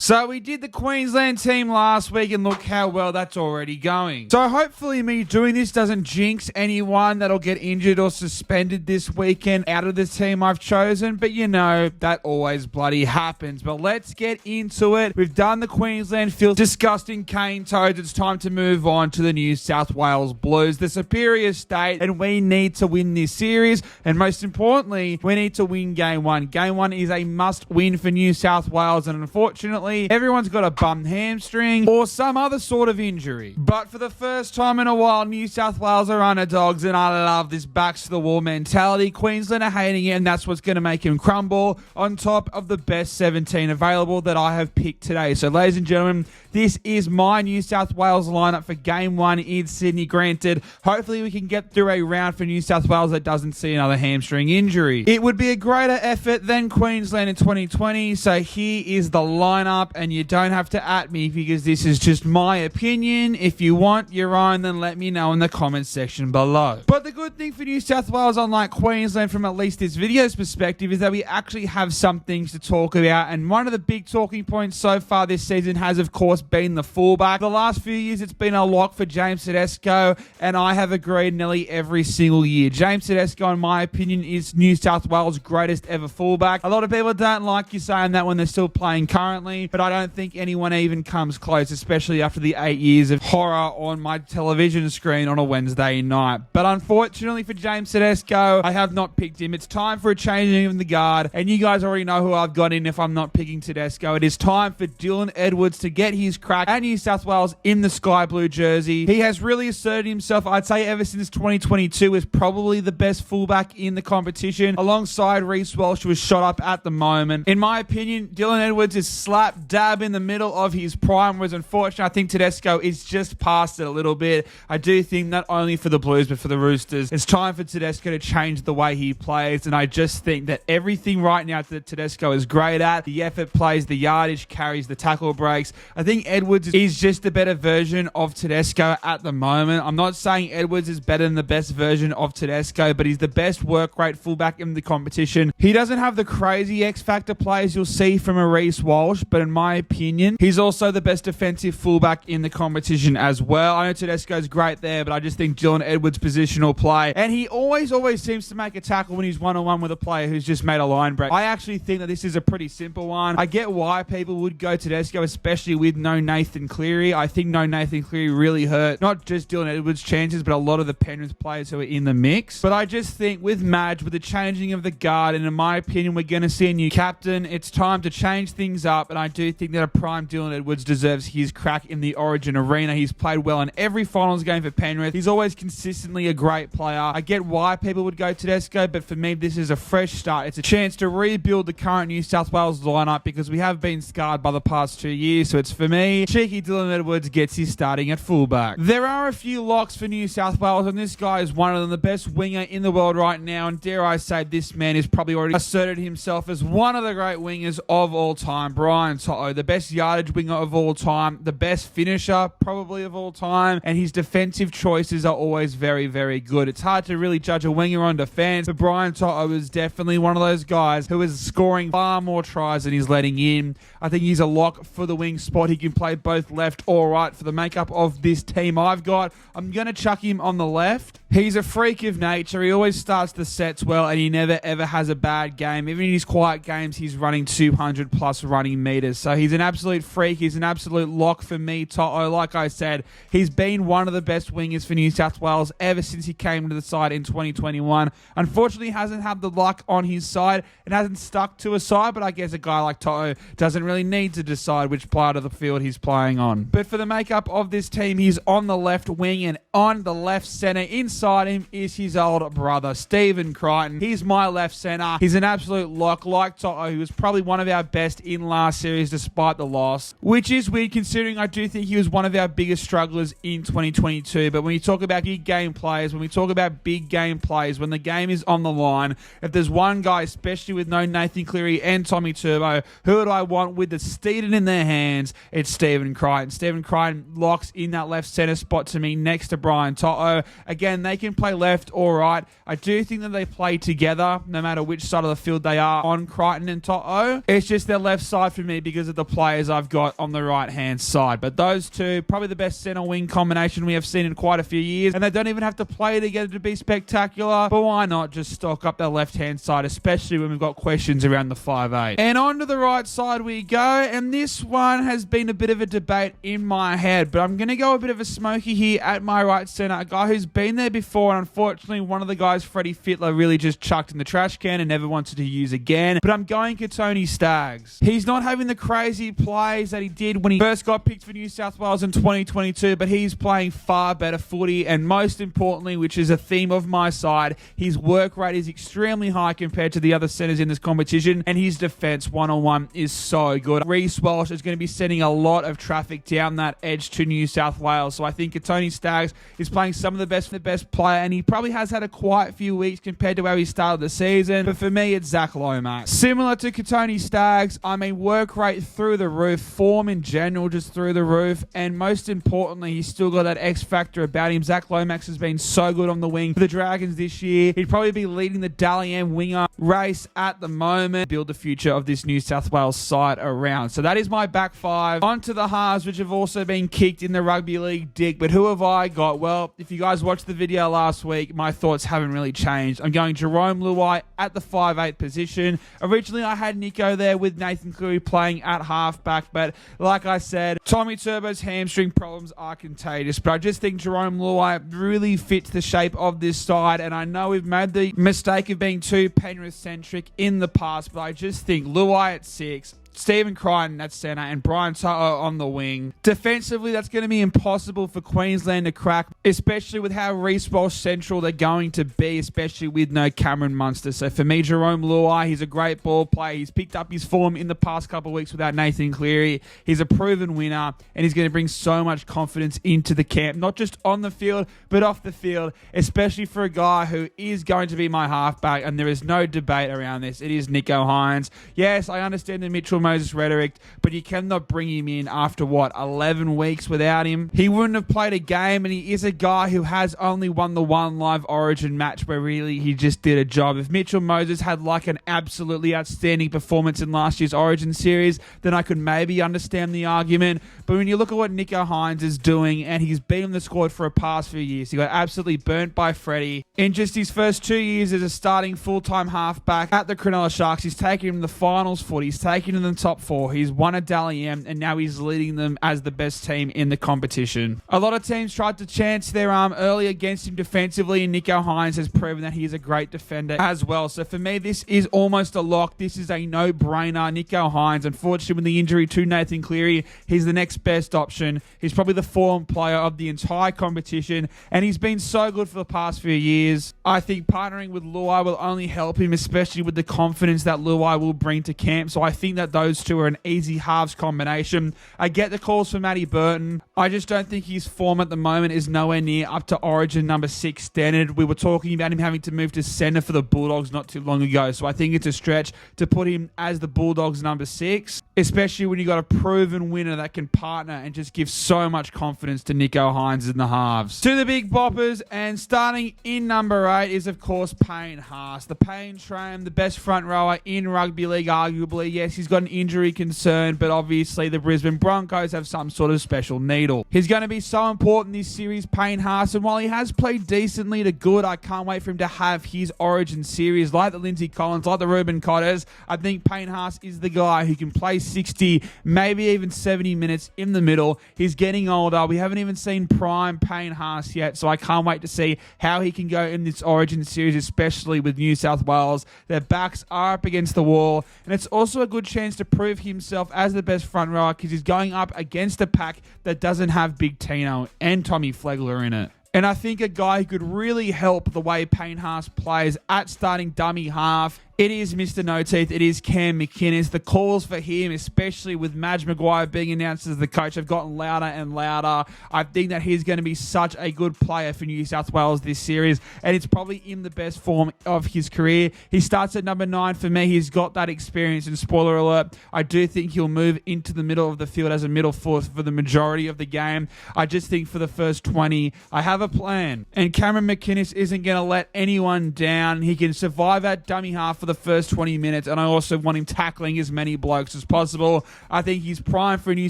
So we did the Queensland team last week and look how well that's already going. So hopefully me doing this doesn't jinx anyone that'll get injured or suspended this weekend out of the team I've chosen. But you know, that always bloody happens. But let's get into it. We've done the Queensland filth, disgusting cane toads. It's time to move on to the New South Wales Blues, the superior state. And we need to win this series. And most importantly, we need to win game one. Game one is a must win for New South Wales. And unfortunately, everyone's got a bum hamstring or some other sort of injury. But for the first time in a while, New South Wales are underdogs, and I love this backs to the wall mentality. Queensland are hating it, and that's what's going to make him crumble on top of the best 17 available that I have picked today. So, ladies and gentlemen, this is my New South Wales lineup for game one in Sydney. Granted, hopefully we can get through a round for New South Wales that doesn't see another hamstring injury. It would be a greater effort than Queensland in 2020. So here is the lineup. And you don't have to at me because this is just my opinion. If you want your own, then let me know in the comments section below. But the good thing for New South Wales, unlike Queensland from at least this video's perspective, is that we actually have some things to talk about. And one of the big talking points so far this season has, of course, been the fullback. The last few years, it's been a lock for James Tedesco, and I have agreed nearly every single year. James Tedesco, in my opinion, is New South Wales' greatest ever fullback. A lot of people don't like you saying that when they're still playing currently, but I don't think anyone even comes close, especially after the 8 years of horror on my television screen on a Wednesday night. But unfortunately for James Tedesco, I have not picked him. It's time for a changing of the guard, and you guys already know who I've got in if I'm not picking Tedesco. It is time for Dylan Edwards to get his crack at New South Wales in the sky blue jersey. He has really asserted himself. I'd say ever since 2022 is probably the best fullback in the competition, alongside Reece Walsh, who is shot up at the moment. In my opinion, Dylan Edwards is slap dab in the middle of his prime, whereas unfortunately I think Tedesco is just past it a little bit. I do think not only for the Blues but for the Roosters, it's time for Tedesco to change the way he plays, and I just think that everything right now that Tedesco is great at, the effort plays, the yardage carries, the tackle breaks, I think Edwards is just a better version of Tedesco at the moment. I'm not saying Edwards is better than the best version of Tedesco, but he's the best work rate fullback in the competition. He doesn't have the crazy X-Factor plays you'll see from a Reece Walsh, but in my opinion, he's also the best defensive fullback in the competition as well. I know Tedesco's great there, but I just think Dylan Edwards' positional play, and he always seems to make a tackle when he's one-on-one with a player who's just made a line break. I actually think that this is a pretty simple one. I get why people would go Tedesco, especially with no Nathan Cleary. I think no Nathan Cleary really hurt not just Dylan Edwards' chances, but a lot of the Penrith players who are in the mix. But I just think with Madge, with the changing of the guard, and in my opinion, we're going to see a new captain, it's time to change things up, and I do think that a prime Dylan Edwards deserves his crack in the Origin arena. He's played well in every finals game for Penrith. He's always consistently a great player. I get why people would go Tedesco, but for me, this is a fresh start. It's a chance to rebuild the current New South Wales lineup because we have been scarred by the past 2 years. So it's, for me, cheeky Dylan Edwards gets his starting at fullback. There are a few locks for New South Wales, and this guy is one of them, the best winger in the world right now, and dare I say, this man has probably already asserted himself as one of the great wingers of all time. Brian To'o, the best yardage winger of all time, the best finisher probably of all time, and his defensive choices are always very, very good. It's hard to really judge a winger on defense, but Brian To'o is definitely one of those guys who is scoring far more tries than he's letting in. I think he's a lock for the wing spot. He can play both left or right for the makeup of this team I've got. I'm going to chuck him on the left. He's a freak of nature. He always starts the sets well, and he never ever has a bad game. Even in his quiet games, he's running 200 plus running meters. So he's an absolute freak. He's an absolute lock for me, To'o. Like I said, he's been one of the best wingers for New South Wales ever since he came to the side in 2021. Unfortunately, hasn't had the luck on his side and hasn't stuck to a side, but I guess a guy like To'o doesn't really need to decide which part of the field he's playing on. But for the makeup of this team, he's on the left wing, and on the left centre inside him is his old brother, Stephen Crichton. He's my left centre. He's an absolute lock, like To'o, who was probably one of our best in last series despite the loss, which is weird considering I do think he was one of our biggest strugglers in 2022. But when you talk about big game players, when we talk about big game plays, when the game is on the line, if there's one guy, especially with no Nathan Cleary and Tommy Turbo, who would I want with the steeding in their hands? It's Stephen Crichton. Stephen Crichton locks in that left centre spot to me next to Brian To'o. Again, they can play left or right. I do think that they play together no matter which side of the field they are on Crichton and To'o. It's just their left side for me because of the players I've got on the right-hand side. But those two, probably the best center-wing combination we have seen in quite a few years. And they don't even have to play together to be spectacular. But why not just stock up the left-hand side, especially when we've got questions around the 5'8". And on to the right side we go. And this one has been a bit of a debate in my head. But I'm going to go a bit of a smoky here at my right center. A guy who's been there before. And unfortunately, one of the guys, Freddie Fittler, really just chucked in the trash can and never wanted to use again. But I'm going Tony Staggs. He's not having the crazy plays that he did when he first got picked for New South Wales in 2022, but he's playing far better footy, and most importantly, which is a theme of my side, his work rate is extremely high compared to the other centers in this competition, and his defense one-on-one is so good. Reece Walsh is going to be sending a lot of traffic down that edge to New South Wales, so I think Tony Staggs is playing some of the best player, and he probably has had a quiet few weeks compared to where he started the season, but for me, it's Zach Lomax. Similar to Tony Staggs, I mean, work rate through the roof, form in general just through the roof, and most importantly, he's still got that X factor about him. Zach Lomax has been so good on the wing for the Dragons this year. He'd probably be leading the Dally M winger race at the moment. Build the future of this New South Wales side around. So that is my back five. On to the halves, which have also been kicked in the rugby league dick. But who have I got? Well, if you guys watched the video last week, my thoughts haven't really changed. I'm going Jerome Luai at the 5'8" position. Originally, I had Nico there with Nathan Cleary playing at halfback, but like I said, Tommy Turbo's hamstring problems are contagious, but I just think Jerome Luai really fits the shape of this side, and I know we've made the mistake of being too Penrith-centric in the past, but I just think Luai at 6, Stephen Crichton at centre, and Brian To'o on the wing. Defensively, that's going to be impossible for Queensland to crack, especially with how Reece Walsh central they're going to be, especially with no Cameron Munster. So for me, Jerome Luai, he's a great ball player. He's picked up his form in the past couple of weeks without Nathan Cleary. He's a proven winner, and he's going to bring so much confidence into the camp, not just on the field, but off the field, especially for a guy who is going to be my halfback, and there is no debate around this. It is Nicho Hynes. Yes, I understand the Mitchell Moses rhetoric, but you cannot bring him in after, 11 weeks without him? He wouldn't have played a game, and he is a guy who has only won the one live Origin match where really he just did a job. If Mitchell Moses had like an absolutely outstanding performance in last year's Origin series, then I could maybe understand the argument. But when you look at what Nicho Hynes is doing, and he's been in the squad for the past few years, he got absolutely burnt by Freddie. In just his first 2 years as a starting full-time halfback at the Cronulla Sharks, he's taken him to the finals foot, he's taken him to the top 4, he's won a Dally M, and now he's leading them as the best team in the competition. A lot of teams tried to chance their arm early against him defensively, and Nicho Hynes has proven that he is a great defender as well. So for me, this is almost a lock. This is a no-brainer. Nicho Hynes, unfortunately with the injury to Nathan Cleary, he's the next best option. He's probably the form player of the entire competition, and he's been so good for the past few years. I think partnering with Luai will only help him, especially with the confidence that Luai will bring to camp. So I think that those two are an easy halves combination. I get the calls for Matty Burton. I just don't think his form at the moment is nowhere near up to Origin number 6 standard. We were talking about him having to move to centre for the Bulldogs not too long ago, so I think it's a stretch to put him as the Bulldogs number 6, especially when you got a proven winner that can partner and just give so much confidence to Nicho Hynes in the halves. To the big boppers, and starting in number 8 is of course Payne Haas. The Payne Train, the best front rower in rugby league arguably. Yes, he's got an injury concern, but obviously the Brisbane Broncos have some sort of special needle. He's going to be so important this series, Payne Haas, and while he has played decently to good, I can't wait for him to have his Origin series like the Lindsay Collins, like the Ruben Cotters. I think Payne Haas is the guy who can play 60, maybe even 70 minutes in the middle. He's getting older. We haven't even seen prime Payne Haas yet, so I can't wait to see how he can go in this Origin series, especially with New South Wales. Their backs are up against the wall, and it's also a good chance to prove himself as the best front rower because he's going up against a pack that doesn't have Big Tino and Tommy Flegler in it. And I think a guy who could really help the way Payne Haas plays at starting dummy half, it is Mr. No Teeth. It is Cam McInnes. The calls for him, especially with Madge Maguire being announced as the coach, have gotten louder and louder. I think that he's going to be such a good player for New South Wales this series, and it's probably in the best form of his career. He starts at number 9 for me. He's got that experience, and spoiler alert, I do think he'll move into the middle of the field as a middle fourth for the majority of the game. I just think for the first 20, I have a plan, and Cameron McInnes isn't going to let anyone down. He can survive at dummy half for the the first 20 minutes, and I also want him tackling as many blokes as possible. I think he's primed for a New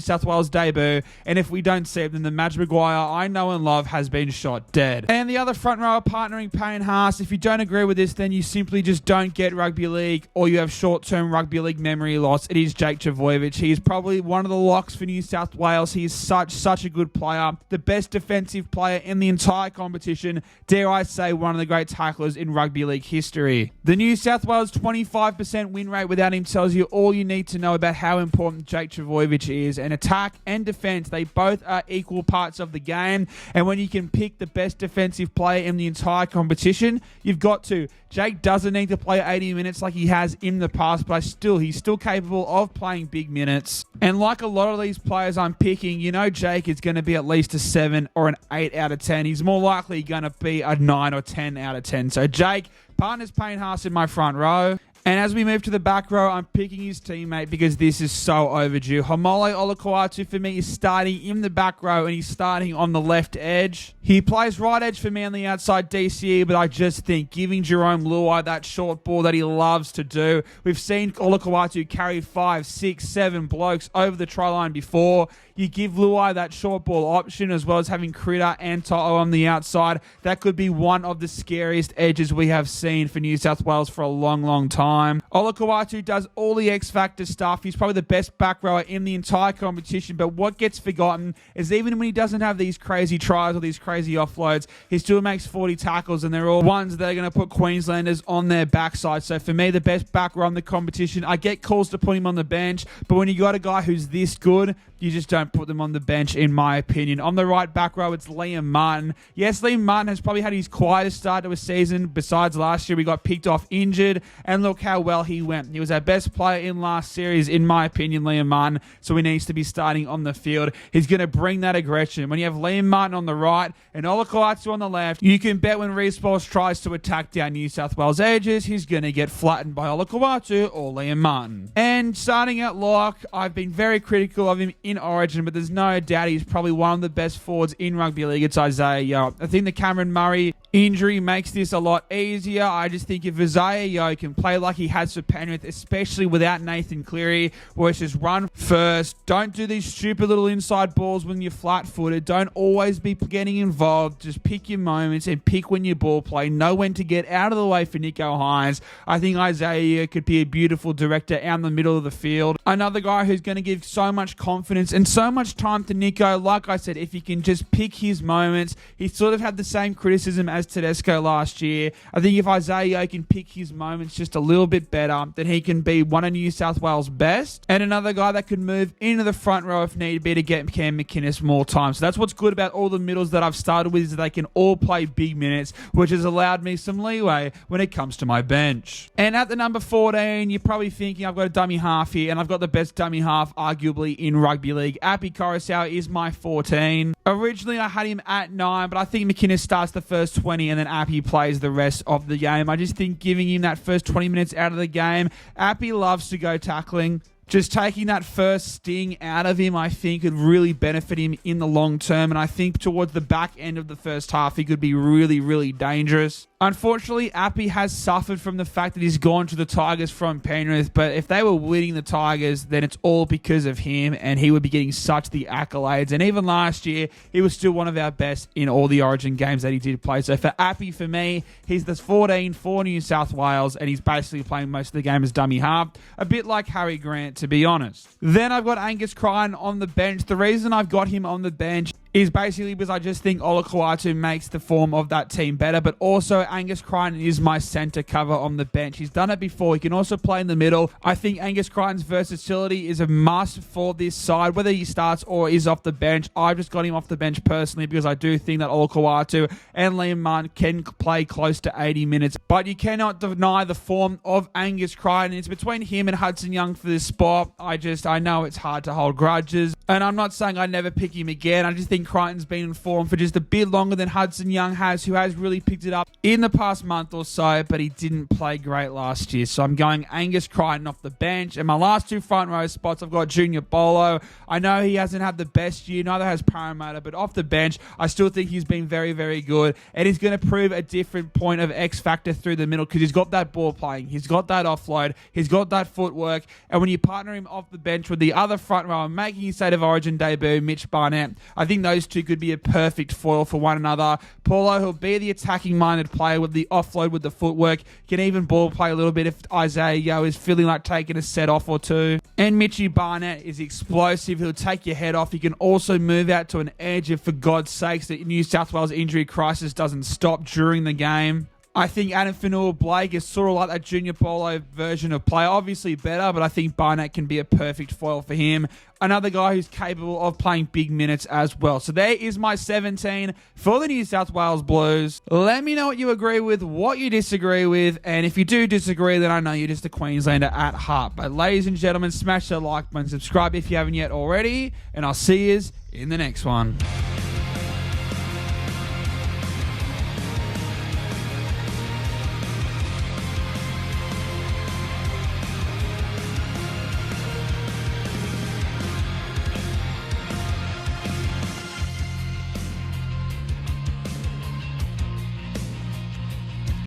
South Wales debut, and if we don't see him, then the Madge Maguire I know and love has been shot dead. And the other front rower partnering Payne Haas, if you don't agree with this, then you simply just don't get rugby league, or you have short-term rugby league memory loss. It is Jake Trbojevic. He is probably one of the locks for New South Wales. He is such a good player, the best defensive player in the entire competition, dare I say one of the great tacklers in rugby league history. The New South Wales 25% win rate without him tells you all you need to know about how important Jake Trbojevic is. And attack and defense, they both are equal parts of the game, and when you can pick the best defensive player in the entire competition, you've got to. Jake doesn't need to play 80 minutes like he has in the past, but he's still capable of playing big minutes. And like a lot of these players I'm picking, you know Jake is going to be at least a 7 or an 8 out of 10. He's more likely going to be a 9 or 10 out of 10. So Jake, partners Payne Haas in my front row. And as we move to the back row, I'm picking his teammate because this is so overdue. Haumole Olakau'atu for me is starting in the back row, and he's starting on the left edge. He plays right edge for me on the outside DCE, but I just think giving Jerome Luai that short ball that he loves to do. We've seen Olakau'atu carry 5, 6, 7 blokes over the try line before. You give Luai that short ball option as well as having Critter and To'o on the outside. That could be one of the scariest edges we have seen for New South Wales for a long time. Olakau'atu does all the X-Factor stuff. He's probably the best back rower in the entire competition, but what gets forgotten is even when he doesn't have these crazy tries or these crazy offloads, he still makes 40 tackles, and they're all ones that are going to put Queenslanders on their backside. So for me, the best back rower in the competition. I get calls to put him on the bench, but when you got a guy who's this good, you just don't put them on the bench, in my opinion. On the right back row, it's Liam Martin. Yes, Liam Martin has probably had his quietest start to a season. Besides last year, we got picked off injured, and look how well he went. He was our best player in last series, in my opinion, Liam Martin, so he needs to be starting on the field. He's going to bring that aggression. When you have Liam Martin on the right and Olakau'atu on the left, you can bet when Reece Walsh tries to attack down New South Wales edges, he's going to get flattened by Olakau'atu or Liam Martin. And starting at lock, I've been very critical of him in Origin, but there's no doubt he's probably one of the best forwards in rugby league. It's Isaiah Yeo. I think the Cameron Murray injury makes this a lot easier. I just think if Isaiah Yeo can play like he has for Penrith, especially without Nathan Cleary, where it's just run first, don't do these stupid little inside balls when you're flat-footed, don't always be getting involved, just pick your moments and pick when you ball play, know when to get out of the way for Nico Hines. I think Isaiah Yeo could be a beautiful director out in the middle of the field. Another guy who's going to give so much confidence and so much time to Nico. Like I said, if he can just pick his moments, he sort of had the same criticism as Tedesco last year. I think if Isaiah Yeo can pick his moments just a little bit better, then he can be one of New South Wales' best, and another guy that could move into the front row if need be to get Cam McInnes more time. So that's what's good about all the middles that I've started with, is that they can all play big minutes, which has allowed me some leeway when it comes to my bench. And at the number 14, you're probably thinking I've got a dummy half here, and I've got the best dummy half arguably in rugby league. Api Koroisau is my 14. Originally, I had him at 9, but I think McInnes starts the first 20 and then Api plays the rest of the game. I just think giving him that first 20 minutes out of the game, Api loves to go tackling. Just taking that first sting out of him, I think, could really benefit him in the long term. And I think towards the back end of the first half, he could be really dangerous. Unfortunately, Api has suffered from the fact that he's gone to the Tigers from Penrith, but if they were winning the Tigers, then it's all because of him, and he would be getting such the accolades. And even last year, he was still one of our best in all the Origin games that he did play. So for Api, for me, he's the 14 for New South Wales, and he's basically playing most of the game as dummy half, a bit like Harry Grant, to be honest. Then I've got Angus Crichton on the bench. The reason I've got him on the bench is basically because I just think Olakau'atu makes the form of that team better, but also Angus Crichton is my centre cover on the bench. He's done it before. He can also play in the middle. I think Angus Crichton's versatility is a must for this side, whether he starts or is off the bench. I've just got him off the bench personally because I do think that Olakau'atu and Liam Martin can play close to 80 minutes, but you cannot deny the form of Angus Crichton. It's between him and Hudson Young for this spot. I know it's hard to hold grudges. And I'm not saying I'd never pick him again. I just think Crichton's been in form for just a bit longer than Hudson Young has, who has really picked it up in the past month or so, but he didn't play great last year. So I'm going Angus Crichton off the bench. And my last two front row spots, I've got Junior Bolo. I know he hasn't had the best year, neither has Parramatta, but off the bench, I still think he's been very, very good. And he's going to prove a different point of X factor through the middle because he's got that ball playing. He's got that offload. He's got that footwork. And when you partner him off the bench with the other front row and making his State of Origin debut, Mitch Barnett, I think those two could be a perfect foil for one another. Paulo, who'll be the attacking-minded player with the offload, with the footwork, can even ball play a little bit if Isaiah Yeo is feeling like taking a set off or two. And Mitchy Barnett is explosive. He'll take your head off. He can also move out to an edge if, for God's sakes, the New South Wales injury crisis doesn't stop during the game. I think Adam Fanua-Blake is sort of like that Junior Polo version of player. Obviously better, but I think Barnett can be a perfect foil for him. Another guy who's capable of playing big minutes as well. So there is my 17 for the New South Wales Blues. Let me know what you agree with, what you disagree with, and if you do disagree, then I know you're just a Queenslander at heart. But ladies and gentlemen, smash the like button, subscribe if you haven't yet already, and I'll see you in the next one.